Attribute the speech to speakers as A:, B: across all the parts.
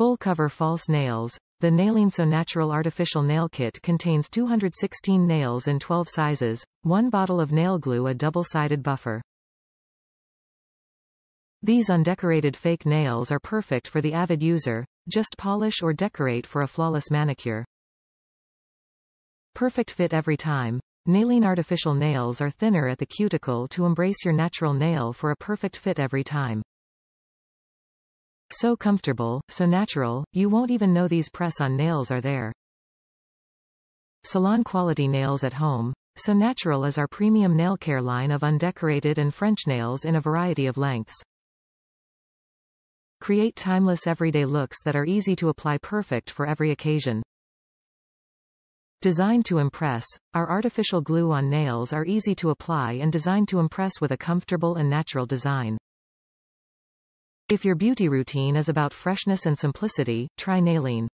A: Full cover false nails. The Nailene So Natural Artificial Nail Kit contains 216 nails in 12 sizes, 1 bottle of nail glue, a double-sided buffer. These undecorated fake nails are perfect for the avid user. Just polish or decorate for a flawless manicure. Perfect fit every time. Nailene artificial nails are thinner at the cuticle to embrace your natural nail for a perfect fit every time. So comfortable, so natural, you won't even know these press-on nails are there. Salon-quality nails at home. So Natural is our premium nail care line of undecorated and French nails in a variety of lengths. Create timeless everyday looks that are easy to apply, perfect for every occasion. Designed to impress, our artificial glue-on nails are easy to apply and designed to impress with a comfortable and natural design. If your beauty routine is about freshness and simplicity, try Nailene.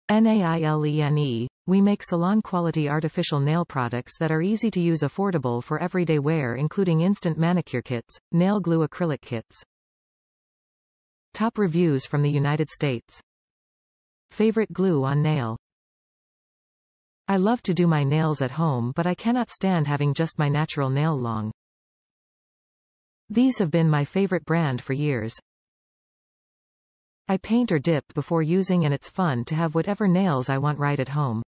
A: Nailene. We make salon-quality artificial nail products that are easy to use, affordable for everyday wear, including instant manicure kits, nail glue acrylic kits. Top reviews from the United States. Favorite glue on nail. I love to do my nails at home, but I cannot stand having just my natural nail long. These have been my favorite brand for years. I paint or dip before using, and it's fun to have whatever nails I want right at home.